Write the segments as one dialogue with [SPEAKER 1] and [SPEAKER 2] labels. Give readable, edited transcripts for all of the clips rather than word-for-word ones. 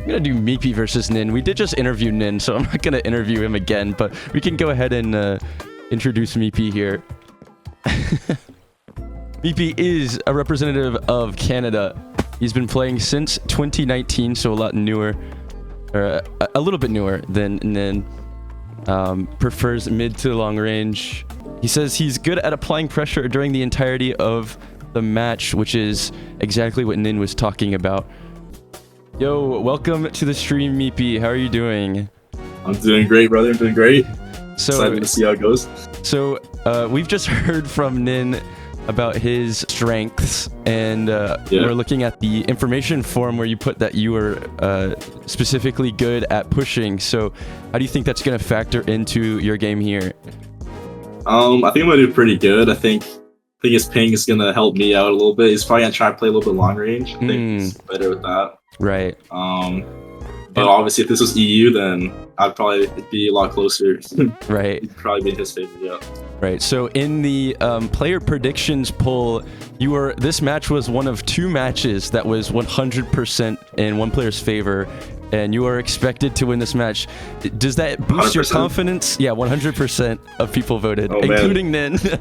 [SPEAKER 1] I'm gonna do MEEPY versus NYYN. We did just interview NYYN, so I'm not gonna interview him again, but we can go ahead and introduce MEEPY here. MEEPY is a representative of Canada. He's been playing since 2019, so a lot newer, or a little bit newer than NYYN. Prefers mid to long range. He says he's good at applying pressure during the entirety of the match, which is exactly what NYYN was talking about. Yo, welcome to the stream, MEEPY. How are you doing?
[SPEAKER 2] I'm doing great, brother. I'm doing great.
[SPEAKER 1] So,
[SPEAKER 2] excited to see how it goes.
[SPEAKER 1] So, we've just heard from NYYN about his strengths, and we're looking at the information form where you put that you were specifically good at pushing. So, how do you think that's going to factor into your game here?
[SPEAKER 2] I think I'm going to do pretty good. I think his ping is going to help me out a little bit. He's probably going to try to play a little bit long range. I think he's better with that.
[SPEAKER 1] Right.
[SPEAKER 2] But obviously, if this was EU, then I'd probably be a lot closer.
[SPEAKER 1] Right.
[SPEAKER 2] He'd probably be in his favor, yeah.
[SPEAKER 1] Right. So in the player predictions poll, this match was one of 2 matches that was 100% in one player's favor, and you are expected to win this match. Does that boost 100%? Your confidence? Yeah, 100% of people voted, including NYYN.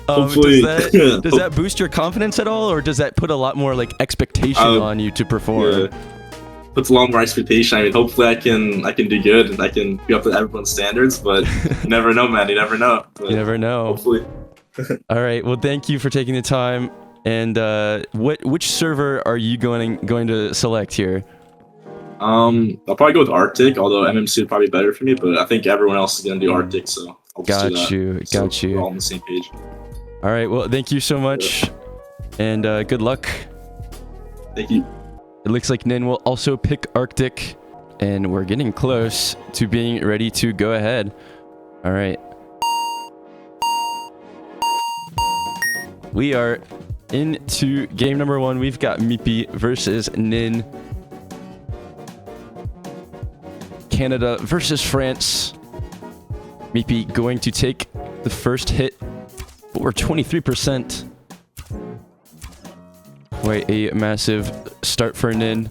[SPEAKER 2] Hopefully.
[SPEAKER 1] Does that boost your confidence at all, or does that put a lot more like expectation on you to perform?
[SPEAKER 2] Yeah. Puts a lot more expectation. I mean, hopefully I can do good and I can be up to everyone's standards, but you never know, man. You never know. But
[SPEAKER 1] you never know.
[SPEAKER 2] Hopefully.
[SPEAKER 1] All right. Well, thank you for taking the time. And which server are you going to select here?
[SPEAKER 2] I'll probably go with Arctic, although MMC would probably be better for me, but I think everyone else is going to do Arctic, so I'll just do that.
[SPEAKER 1] Got you.
[SPEAKER 2] We're all on the same page.
[SPEAKER 1] All right. Well, thank you so much, and good luck.
[SPEAKER 2] Thank you.
[SPEAKER 1] It looks like NYYN will also pick Arctic, and we're getting close to being ready to go ahead. All right. We are into game number 1. We've got MEEPY versus NYYN. Canada versus France. MEEPY going to take the first hit for 23%. Quite a massive start for NYYN.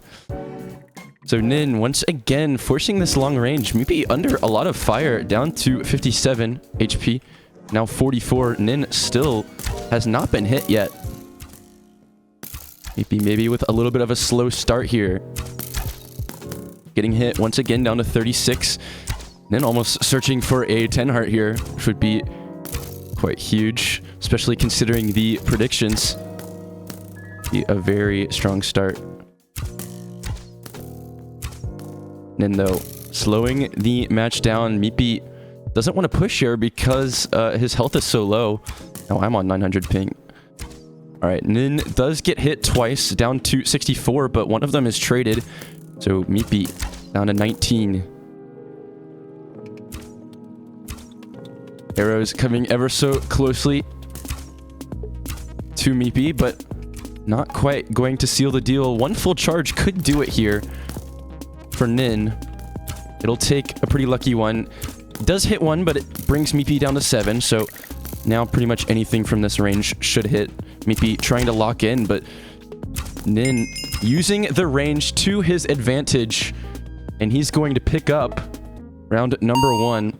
[SPEAKER 1] So NYYN once again forcing this long range. MEEPY under a lot of fire, down to 57 HP. Now 44. NYYN still has not been hit yet. MEEPY maybe with a little bit of a slow start here. Getting hit once again down to 36. NYYN almost searching for a 10 heart here, which would be quite huge, especially considering the predictions. A very strong start. NYYN though slowing the match down. MEEPY doesn't want to push here because his health is so low. Oh, I'm on 900 ping. All right, NYYN does get hit twice, down to 64, but one of them is traded. So MEEPY down to 19. Arrows coming ever so closely to MEEPY, but not quite going to seal the deal. One full charge could do it here for NYYN. It'll take a pretty lucky one. It does hit one, but it brings MEEPY down to 7. So now pretty much anything from this range should hit. MEEPY trying to lock in, but NYYN using the range to his advantage. And he's going to pick up round number 1.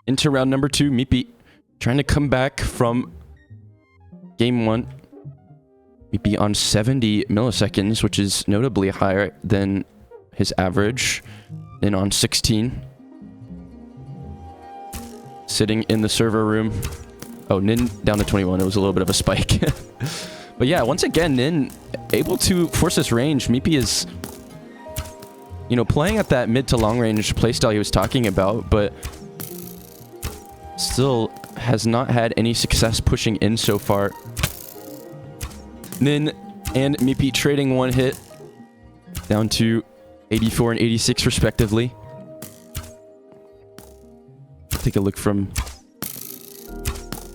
[SPEAKER 1] Into round number 2, MEEPY trying to come back from game 1. MEEPY on 70 milliseconds, which is notably higher than his average. And on 16. Sitting in the server room. Oh, NYYN down to 21. It was a little bit of a spike. But yeah, once again, NYYN able to force this range. MEEPY is, playing at that mid to long range playstyle he was talking about, but still has not had any success pushing in so far. NYYN and MEEPY trading one hit, down to 84 and 86 respectively. Take a look from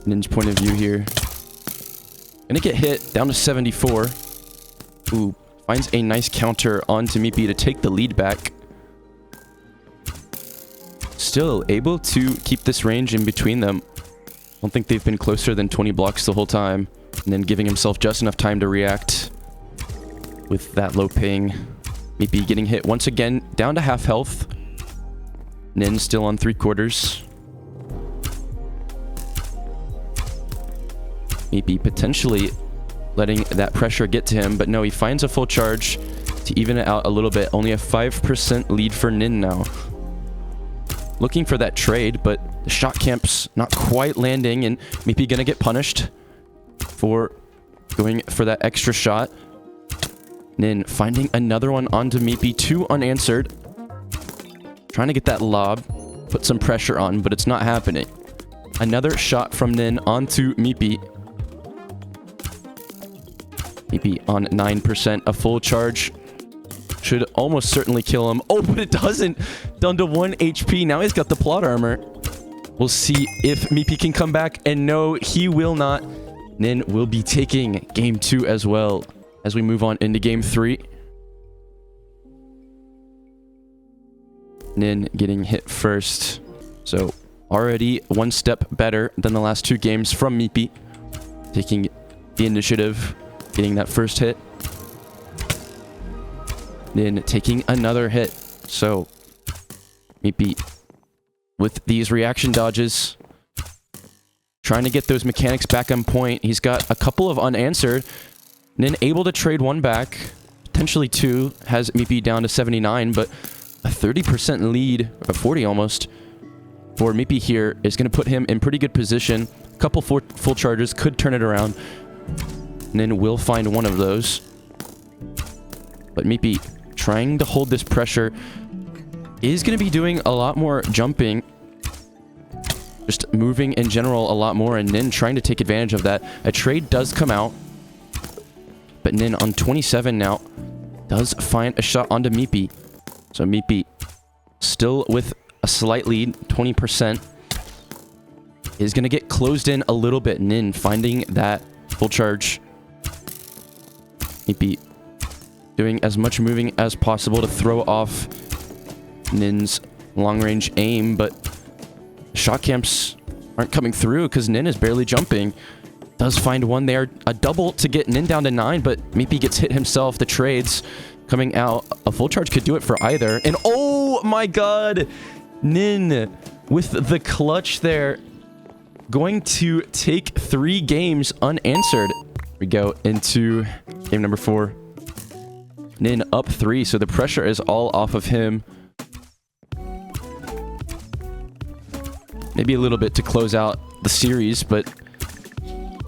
[SPEAKER 1] NYYN's point of view here. Gonna get hit, down to 74. Ooh, finds a nice counter onto MEEPY to take the lead back. Still able to keep this range in between them. Don't think they've been closer than 20 blocks the whole time. And then giving himself just enough time to react. with that low ping. MEEPY getting hit once again, down to half health. NYYN still on 3/4. MEEPY potentially letting that pressure get to him, but no, he finds a full charge to even it out a little bit. Only a 5% lead for NYYN now. Looking for that trade, but the shot camp's not quite landing, and MEEPY gonna get punished for going for that extra shot. NYYN finding another one onto MEEPY, 2 unanswered. Trying to get that lob, put some pressure on, but it's not happening. Another shot from NYYN onto MEEPY. MEEPY on 9%, a full charge should almost certainly kill him. Oh, but it doesn't. Down to 1 HP. Now he's got the plot armor. We'll see if MEEPY can come back, and no, he will not. NYYN will be taking game 2 as well as we move on into game 3. NYYN getting hit first. So already one step better than the last 2 games from MEEPY. Taking the initiative, getting that first hit. NYYN taking another hit. So MEEPY with these reaction dodges, trying to get those mechanics back on point. He's got a couple of unanswered. NYYN able to trade 1 back, potentially 2, has MEEPY down to 79, but a 30% lead, or 40 almost, for MEEPY here is going to put him in pretty good position. A couple full charges could turn it around. NYYN will find one of those. But MEEPY trying to hold this pressure, is going to be doing a lot more jumping. Just moving in general a lot more, and NYYN trying to take advantage of that. A trade does come out, but NYYN on 27 now does find a shot onto MEEPY. So MEEPY still with a slight lead, 20%. Is going to get closed in a little bit. NYYN finding that full charge. MEEPY doing as much moving as possible to throw off NYYN's long-range aim, but shot camps aren't coming through because NYYN is barely jumping. Does find one there. A double to get NYYN down to 9, but MEEPY gets hit himself. The trades coming out. A full charge could do it for either. And oh my god! NYYN with the clutch there. Going to take 3 games unanswered. We go into game number 4. NYYN up 3, so the pressure is all off of him. Maybe a little bit to close out the series, but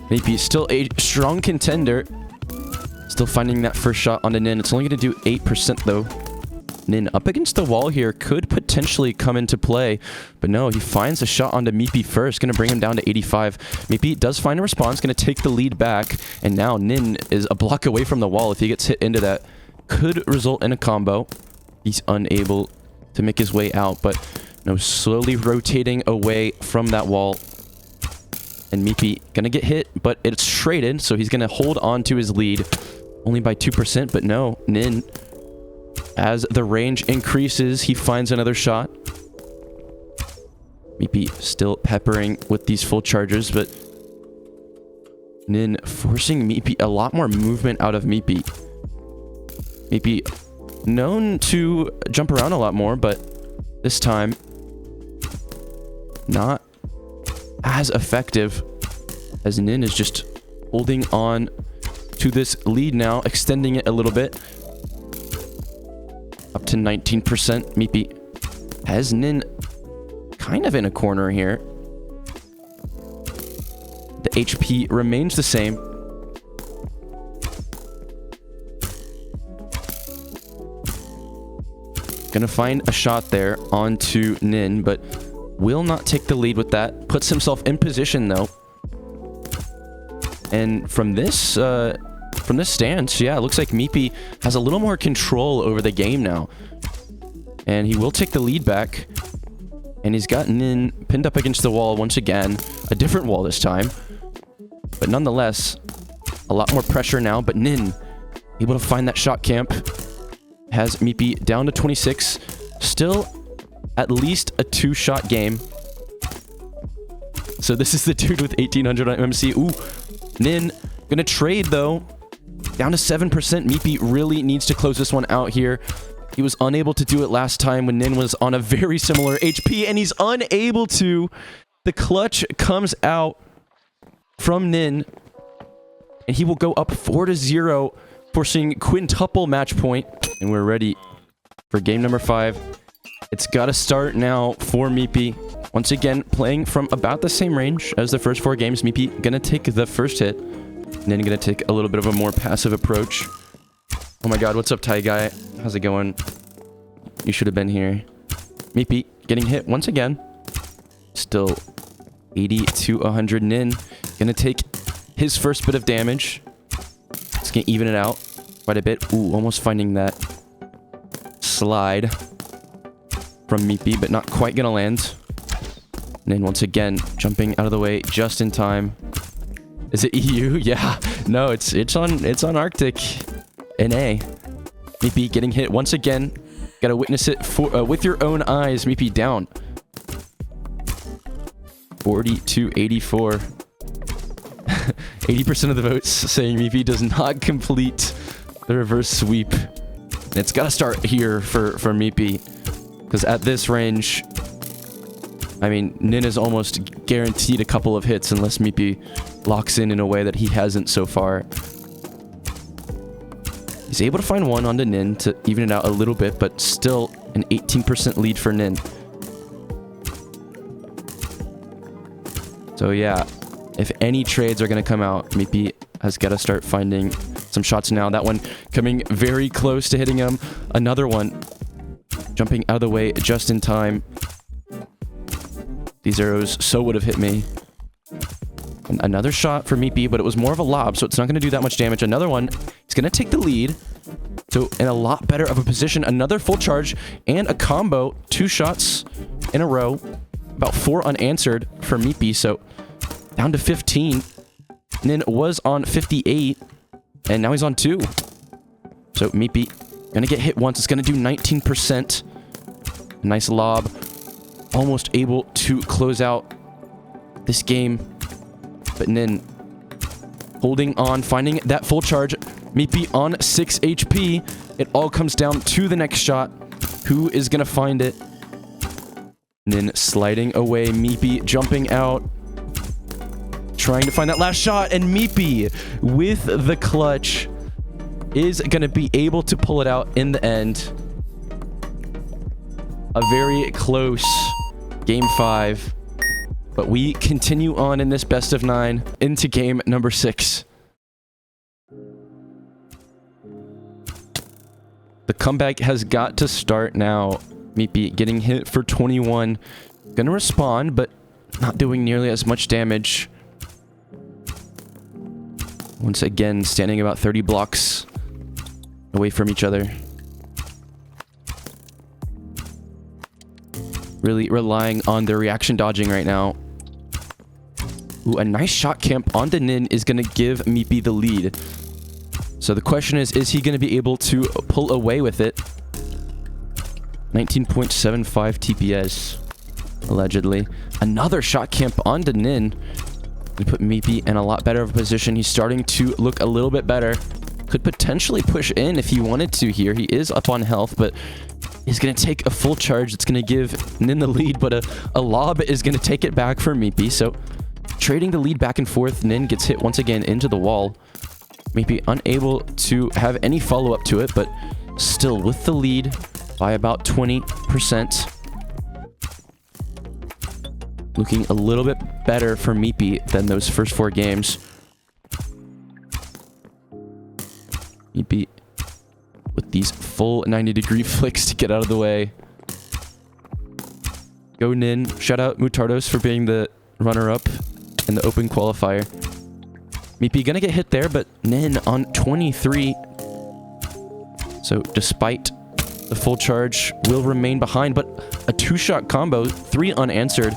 [SPEAKER 1] MEEPY still a strong contender. Still finding that first shot onto NYYN. It's only going to do 8% though. NYYN up against the wall here could potentially come into play, but no, he finds a shot onto MEEPY first. Going to bring him down to 85. MEEPY does find a response, going to take the lead back, and now NYYN is a block away from the wall. If he gets hit into that, could result in a combo. He's unable to make his way out, but no, slowly rotating away from that wall. And MEEPY gonna get hit, but it's traded, so he's gonna hold on to his lead. Only by 2%, but no, NYYN, as the range increases, he finds another shot. MEEPY still peppering with these full charges, but NYYN forcing MEEPY, a lot more movement out of MEEPY. MEEPY known to jump around a lot more, but this time not as effective, as NYYN is just holding on to this lead now, extending it a little bit. Up to 19%. MEEPY has NYYN kind of in a corner here. The HP remains the same. Gonna find a shot there onto NYYN, but will not take the lead with that. Puts himself in position though. And from this stance, yeah, it looks like MEEPY has a little more control over the game now. And he will take the lead back. And he's got NYYN pinned up against the wall once again. A different wall this time. But nonetheless, a lot more pressure now. But NYYN able to find that shot camp. Has MEEPY down to 26. Still at least a 2-shot game. So this is the dude with 1800 on MC. Ooh, NYYN gonna trade though. Down to 7%. Meepy really needs to close this one out here. He was unable to do it last time when Nin was on a very similar HP, and he's unable to. The clutch comes out from Nin, and he will go up 4-0, forcing quintuple match point. And we're ready for game number 5. It's got to start now for Meepy. Once again, playing from about the same range as the first 4 games. Meepy gonna take the first hit, and then gonna take a little bit of a more passive approach. Oh my god, what's up, Thai guy? How's it going? You should have been here. Meepy getting hit once again. Still 80 to 100. Nin gonna take his first bit of damage. It's gonna even it out quite a bit. Ooh, almost finding that slide from Meepy, but not quite gonna land. And then once again, jumping out of the way just in time. Is it EU? Yeah. No, it's on Arctic. NA. Meepy getting hit once again. Gotta witness it for, with your own eyes. Meepy down. 40 to 84. 80% of the votes saying Meepy does not complete the reverse sweep. And it's gotta start here for Meepy. Because at this range, I mean, Nin is almost guaranteed a couple of hits unless Meepy locks in a way that he hasn't so far. He's able to find one onto Nin to even it out a little bit, but still an 18% lead for Nin. So yeah, if any trades are going to come out, Meepy has got to start finding some shots now. That one coming very close to hitting him. Another one jumping out of the way just in time. These arrows so would have hit me. And another shot for Meepy, but it was more of a lob, so it's not going to do that much damage. Another one. He's going to take the lead. So in a lot better of a position. Another full charge and a combo. 2 shots in a row. About 4 unanswered for Meepy, so down to 15. Nin was on 58, and now he's on 2. So Meepy going to get hit once. It's going to do 19%. Nice lob. Almost able to close out this game. But Nin holding on, finding that full charge. Meepy on 6 HP. It all comes down to the next shot. Who is going to find it? Nin sliding away. Meepy jumping out. Trying to find that last shot. And Meepy, with the clutch, is going to be able to pull it out in the end. A very close game 5. But we continue on in this best of 9 into game number 6. The comeback has got to start now. Meepy getting hit for 21. Gonna respond, but not doing nearly as much damage. Once again, standing about 30 blocks away from each other. Really relying on their reaction dodging right now. Ooh, a nice shot camp onto Nin is going to give Meepy the lead. So the question is he going to be able to pull away with it? 19.75 TPS, allegedly. Another shot camp onto Nin. We put Meepy in a lot better of a position. He's starting to look a little bit better. Could potentially push in if he wanted to here. He is up on health, but he's going to take a full charge. It's going to give Nin the lead, but a lob is going to take it back for Meepy. So trading the lead back and forth. Nin gets hit once again into the wall. Meepy unable to have any follow-up to it, but still with the lead by about 20%. Looking a little bit better for Meepy than those first 4 games. Meepy with these full 90-degree flicks to get out of the way. Go Nin. Shout out Mutardos for being the runner-up in the open qualifier. Meepy gonna get hit there, but Nin on 23. So despite the full charge, will remain behind, but a 2-shot combo, 3 unanswered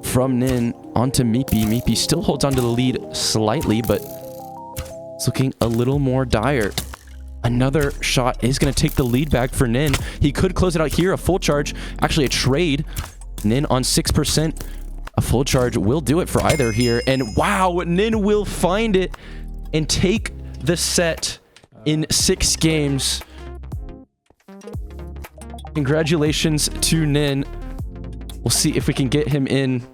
[SPEAKER 1] from Nin onto Meepy. Meepy still holds onto the lead slightly, but it's looking a little more dire. Another shot is going to take the lead back for Nin. He could close it out here. A full charge, actually a trade. Nin on 6%. A full charge will do it for either here. And wow, Nin will find it and take the set in 6 games. Congratulations to NYYN. We'll see if we can get him in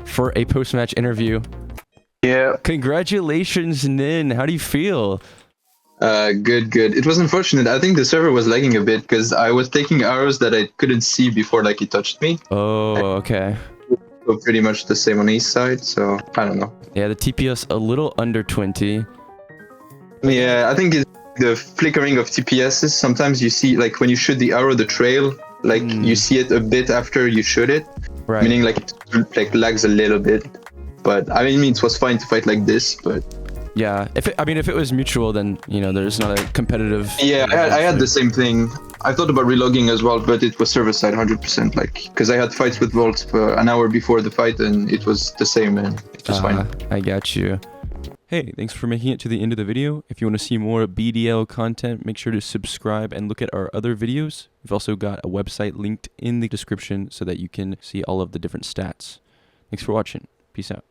[SPEAKER 1] for a post-match interview.
[SPEAKER 3] Yeah.
[SPEAKER 1] Congratulations, NYYN. How do you feel?
[SPEAKER 3] Good. It was unfortunate. I think the server was lagging a bit because I was taking arrows that I couldn't see before, like, he touched me.
[SPEAKER 1] Oh, okay.
[SPEAKER 3] So pretty much the same on his side, so I don't know.
[SPEAKER 1] Yeah, the TPS a little under 20.
[SPEAKER 3] Yeah, I think it's the flickering of TPSs. Sometimes you see, like, when you shoot the arrow, the trail, like, you see it a bit after you shoot it.
[SPEAKER 1] Right.
[SPEAKER 3] Meaning, like, it lags a little bit. But, I mean, it was fine to fight like this, but...
[SPEAKER 1] Yeah, if it was mutual, then, you know, there's not a competitive...
[SPEAKER 3] Yeah, I had the same thing. I thought about relogging as well, but it was server-side 100%, like, because I had fights with Volt for an hour before the fight, and it was the same, and it was fine.
[SPEAKER 1] I got you. Hey, thanks for making it to the end of the video. If you want to see more BDL content, make sure to subscribe and look at our other videos. We've also got a website linked in the description so that you can see all of the different stats. Thanks for watching. Peace out.